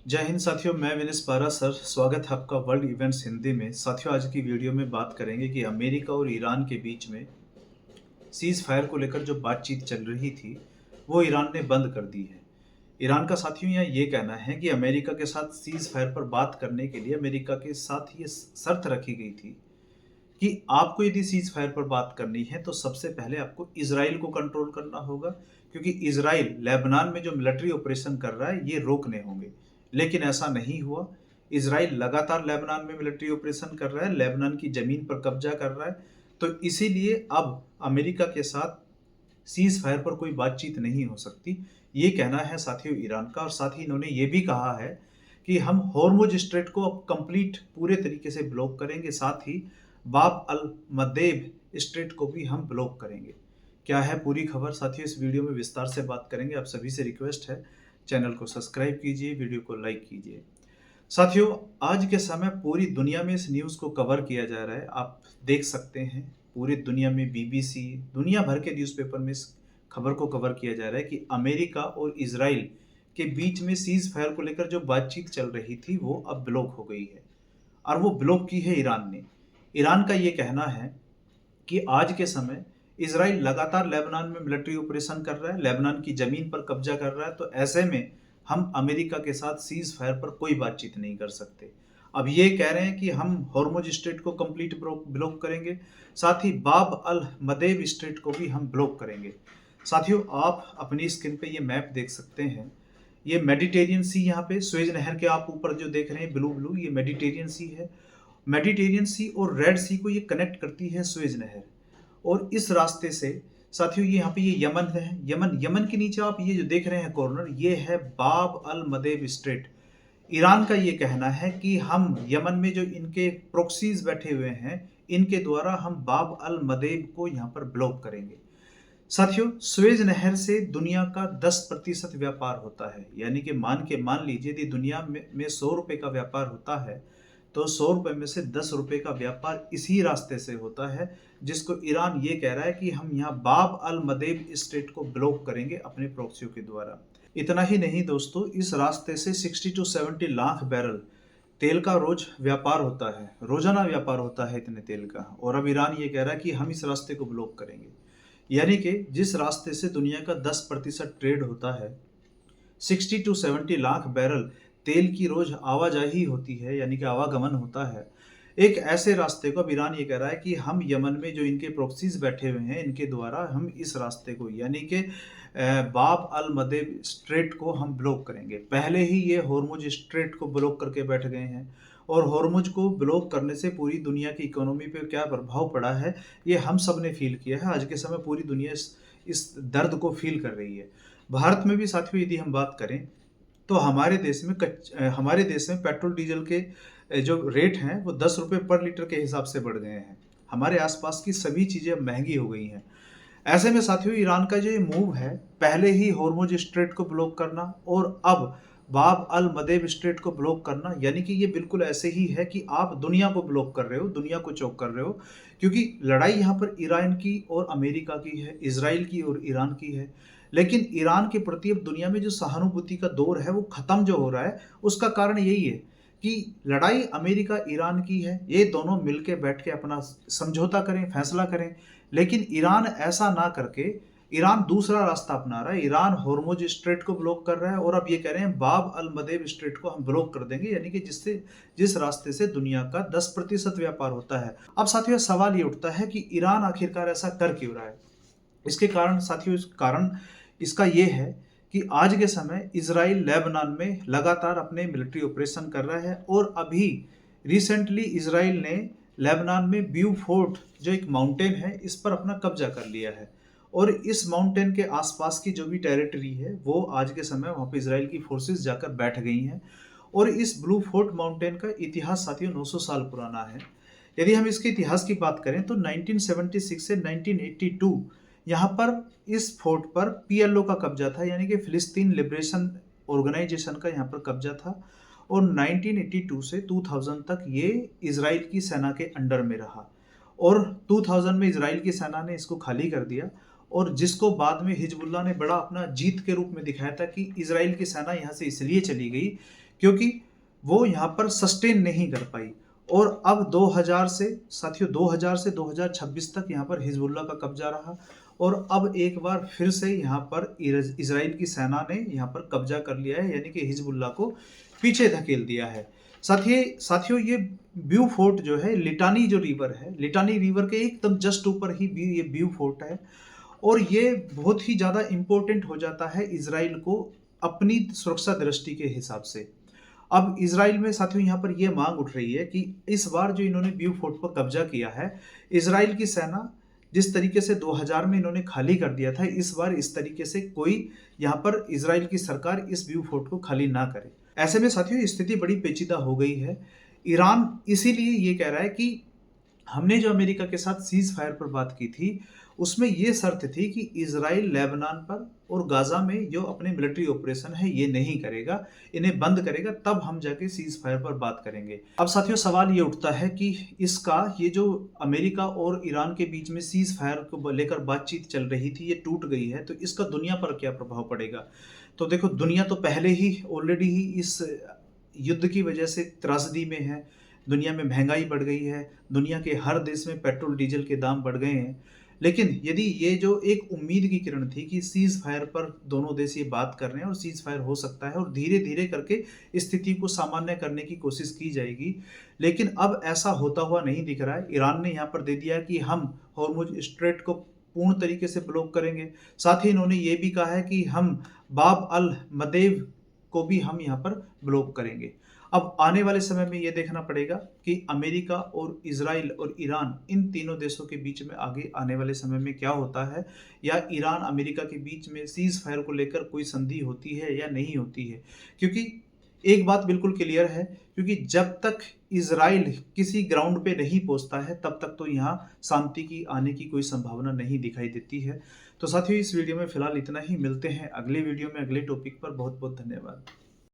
जय हिंद साथियों, मैं विनेश पारा सर। स्वागत है आपका वर्ल्ड इवेंट्स हिंदी में। साथियों, आज की वीडियो में बात करेंगे कि अमेरिका और ईरान के बीच में सीज फायर को लेकर जो बातचीत चल रही थी वो ईरान ने बंद कर दी है। ईरान का साथियों यहाँ ये कहना है कि अमेरिका के साथ सीज फायर पर बात करने के लिए अमेरिका के साथ ये शर्त रखी गई थी कि आपको यदि सीज फायर पर बात करनी है तो सबसे पहले आपको इजराइल को कंट्रोल करना होगा, क्योंकि इजराइल लेबनान में जो मिलिट्री ऑपरेशन कर रहा है ये रोकने होंगे। लेकिन ऐसा नहीं हुआ। इजराइल लगातार लेबनान में मिलिट्री ऑपरेशन कर रहा है, लेबनान की जमीन पर कब्जा कर रहा है। तो इसीलिए अब अमेरिका के साथ सीज फायर पर कोई बातचीत नहीं हो सकती, ये कहना है साथियों ईरान का। और साथ ही इन्होंने ये भी कहा है कि हम हॉर्मुज स्ट्रेट को अब कंप्लीट पूरे तरीके से ब्लॉक करेंगे, साथ ही बाब अल मदेब स्ट्रेट को भी हम ब्लॉक करेंगे। क्या है पूरी खबर साथियों, इस वीडियो में विस्तार से बात करेंगे। आप सभी से रिक्वेस्ट है, चैनल को सब्सक्राइब कीजिए, वीडियो को लाइक कीजिए। साथियों, आज के समय पूरी दुनिया में इस न्यूज़ को कवर किया जा रहा है। आप देख सकते हैं पूरी दुनिया में बीबीसी, दुनिया भर के न्यूज़पेपर में इस खबर को कवर किया जा रहा है कि अमेरिका और इजराइल के बीच में सीज फायर को लेकर जो बातचीत चल रही थी वो अब ब्लॉक हो गई है, और वो ब्लॉक की है ईरान ने। ईरान का ये कहना है कि आज के समय इजराइल लगातार लेबनान में मिलिट्री ऑपरेशन कर रहा है, लेबनान की जमीन पर कब्जा कर रहा है। तो ऐसे में हम अमेरिका के साथ सीज फायर पर कोई बातचीत नहीं कर सकते। अब ये कह रहे हैं कि हम हॉर्मुज स्ट्रेट को कंप्लीट ब्लॉक करेंगे, साथ ही बाब अल मदेब स्ट्रेट को भी हम ब्लॉक करेंगे। साथियों, आप अपनी स्क्रीन पे ये मैप देख सकते हैं। ये मेडिटेरियन सी, यहाँ पे स्वेज नहर के आप ऊपर जो देख रहे हैं ब्लू ब्लू, ये मेडिटेरियन सी है। मेडिटेरियन सी और रेड सी को ये कनेक्ट करती है स्वेज नहर। और इस रास्ते से साथियों ये यहाँ पे ये यमन है। यमन यमन के नीचे आप ये जो देख रहे हैं कॉर्नर, ये है बाब अल मदेब स्ट्रेट। ईरान का ये कहना है कि हम यमन में जो इनके प्रोक्सीज बैठे हुए हैं, इनके द्वारा हम बाब अल मदेब को यहाँ पर ब्लॉक करेंगे। साथियों, स्वेज नहर से दुनिया का 10% व्यापार होता है। यानी कि मान लीजिए यदि दुनिया में 100 रुपए का व्यापार होता है तो 100 रुपए में से 10 रुपए का व्यापार इसी रास्ते से होता है, जिसको ईरान ये कह रहा है कि हम यहाँ बाब अल मदेब स्ट्रेट को ब्लॉक करेंगे अपने प्रॉक्सियों के द्वारा। इतना ही नहीं दोस्तों, इस रास्ते से 60 to 70 लाख बैरल तेल का रोज व्यापार होता है, रोजाना व्यापार होता है इतने तेल का। और अब ईरान ये कह रहा है कि हम इस रास्ते को ब्लॉक करेंगे। यानी कि जिस रास्ते से दुनिया का 10% ट्रेड होता है, 60 to 70 लाख बैरल तेल की रोज आवाजाही होती है, यानी कि आवागमन होता है। एक ऐसे रास्ते को अब ईरान ये कह रहा है कि हम यमन में जो इनके प्रोक्सीज बैठे हुए हैं, इनके द्वारा हम इस रास्ते को यानी कि बाब अल मदेब स्ट्रेट को हम ब्लॉक करेंगे। पहले ही ये हॉर्मुज स्ट्रेट को ब्लॉक करके बैठ गए हैं, और हॉर्मुज को ब्लॉक करने से पूरी दुनिया की इकोनॉमी पे क्या प्रभाव पड़ा है ये हम सब ने फील किया है। आज के समय पूरी दुनिया इस दर्द को फील कर रही है। भारत में भी साथियों यदि हम बात करें तो हमारे देश में पेट्रोल डीजल के जो रेट हैं वो 10 रुपये पर लीटर के हिसाब से बढ़ गए हैं। हमारे आसपास की सभी चीज़ें अब महंगी हो गई हैं। ऐसे में साथियों ईरान का जो ये मूव है, पहले ही हॉर्मुज स्ट्रेट को ब्लॉक करना और अब बाब अल मदेब स्ट्रेट को ब्लॉक करना, यानी कि ये बिल्कुल ऐसे ही है कि आप दुनिया को ब्लॉक कर रहे हो, दुनिया को चौक कर रहे हो। क्योंकि लड़ाई यहाँ पर ईरान की और अमेरिका की है, इजराइल की और ईरान की है। लेकिन ईरान के प्रति अब दुनिया में जो सहानुभूति का दौर है वो ख़त्म जो हो रहा है, उसका कारण यही है कि लड़ाई अमेरिका ईरान की है। ये दोनों मिलके बैठ के अपना समझौता करें, फैसला करें। लेकिन ईरान ऐसा ना करके ईरान दूसरा रास्ता अपना रहा है। ईरान हॉर्मुज स्ट्रेट को ब्लॉक कर रहा है, और अब ये कह रहे हैं बाब अल मदेब स्ट्रेट को हम ब्लॉक कर देंगे, यानी कि जिस रास्ते से दुनिया का 10% व्यापार होता है। अब साथियों सवाल ये उठता है कि ईरान आखिरकार ऐसा कर क्यों रहा है। इसके कारण साथियों, इस कारण इसका ये है कि आज के समय इजराइल लेबनान में लगातार अपने मिलिट्री ऑपरेशन कर रहा है, और अभी रिसेंटली इजराइल ने लेबनान में ब्यू फोर्ट जो एक माउंटेन है, इस पर अपना कब्जा कर लिया है। और इस माउंटेन के आसपास की जो भी टेरिटरी है वो आज के समय वहाँ पे इजराइल की फोर्सेस जाकर बैठ गई हैं। और इस ब्लू फोर्ट माउंटेन का इतिहास साथियों 900 साल पुराना है। यदि हम इसके इतिहास की बात करें तो 1976 से 1982 यहाँ पर इस फोर्ट पर पीएलओ का कब्जा था, यानी कि फिलिस्तीन लिबरेशन ऑर्गेनाइजेशन का यहाँ पर कब्जा था। और 1982 से 2000 तक ये इजराइल की सेना के अंडर में रहा, और 2000 में इजराइल की सेना ने इसको खाली कर दिया। और जिसको बाद में हिजबुल्लाह ने बड़ा अपना जीत के रूप में दिखाया था कि इजराइल की सेना यहाँ से इसलिए चली गई क्योंकि वो यहाँ पर सस्टेन नहीं कर पाई। और अब 2000 से साथियों 2000 से 2026 तक यहाँ पर हिजबुल्लाह का कब्जा रहा और अब एक बार फिर से यहाँ पर इजराइल की सेना ने यहाँ पर कब्जा कर लिया है, यानी कि हिजबुल्लाह को पीछे धकेल दिया है। साथियों ये ब्यू फोर्ट जो है, लिटानी जो रिवर है, लिटानी रिवर के एकदम जस्ट ऊपर ही ये ब्यू फोर्ट है और ये बहुत ही ज़्यादा इम्पोर्टेंट हो जाता है इजराइल को अपनी सुरक्षा दृष्टि के हिसाब से। अब इजराइल में साथियों यहाँ पर यह मांग उठ रही है कि इस बार जो इन्होंने ब्यू फोर्ट पर कब्जा किया है, इजराइल की सेना जिस तरीके से 2000 में इन्होंने खाली कर दिया था, इस बार इस तरीके से कोई यहाँ पर इजराइल की सरकार इस ब्यू फोर्ट को खाली ना करे। ऐसे में साथियों स्थिति बड़ी पेचीदा हो गई है। ईरान इसीलिए ये कह रहा है कि हमने जो अमेरिका के साथ सीज फायर पर बात की थी उसमें ये शर्त थी कि इजराइल लेबनान पर और गाजा में जो अपने मिलिट्री ऑपरेशन है ये नहीं करेगा, इन्हें बंद करेगा, तब हम जाके सीज फायर पर बात करेंगे। अब साथियों सवाल ये उठता है कि इसका ये जो अमेरिका और ईरान के बीच में सीज फायर को लेकर बातचीत चल रही थी ये टूट गई है, तो इसका दुनिया पर क्या प्रभाव पड़ेगा। तो देखो दुनिया तो पहले ही ऑलरेडी ही इस युद्ध की वजह से त्रासदी में है, दुनिया में महंगाई बढ़ गई है, दुनिया के हर देश में पेट्रोल डीजल के दाम बढ़ गए हैं। लेकिन यदि ये जो एक उम्मीद की किरण थी कि सीज फायर पर दोनों देश ये बात कर रहे हैं और सीज फायर हो सकता है और धीरे धीरे करके स्थिति को सामान्य करने की कोशिश की जाएगी, लेकिन अब ऐसा होता हुआ नहीं दिख रहा है। ईरान ने यहाँ पर दे दिया कि हम हॉर्मुज स्ट्रेट को पूर्ण तरीके से ब्लॉक करेंगे। साथ ही इन्होंने ये भी कहा है कि हम बाब अल मदेव को भी हम यहाँ पर ब्लॉक करेंगे। अब आने वाले समय में ये देखना पड़ेगा कि अमेरिका और इजराइल और ईरान इन तीनों देशों के बीच में आगे आने वाले समय में क्या होता है, या ईरान अमेरिका के बीच में सीज फायर को लेकर कोई संधि होती है या नहीं होती है। क्योंकि एक बात बिल्कुल क्लियर है, क्योंकि जब तक इजराइल किसी ग्राउंड पे नहीं पहुंचता है तब तक तो यहाँ शांति की आने की कोई संभावना नहीं दिखाई देती है। तो साथियों इस वीडियो में फिलहाल इतना ही, मिलते हैं अगले वीडियो में अगले टॉपिक पर। बहुत बहुत धन्यवाद।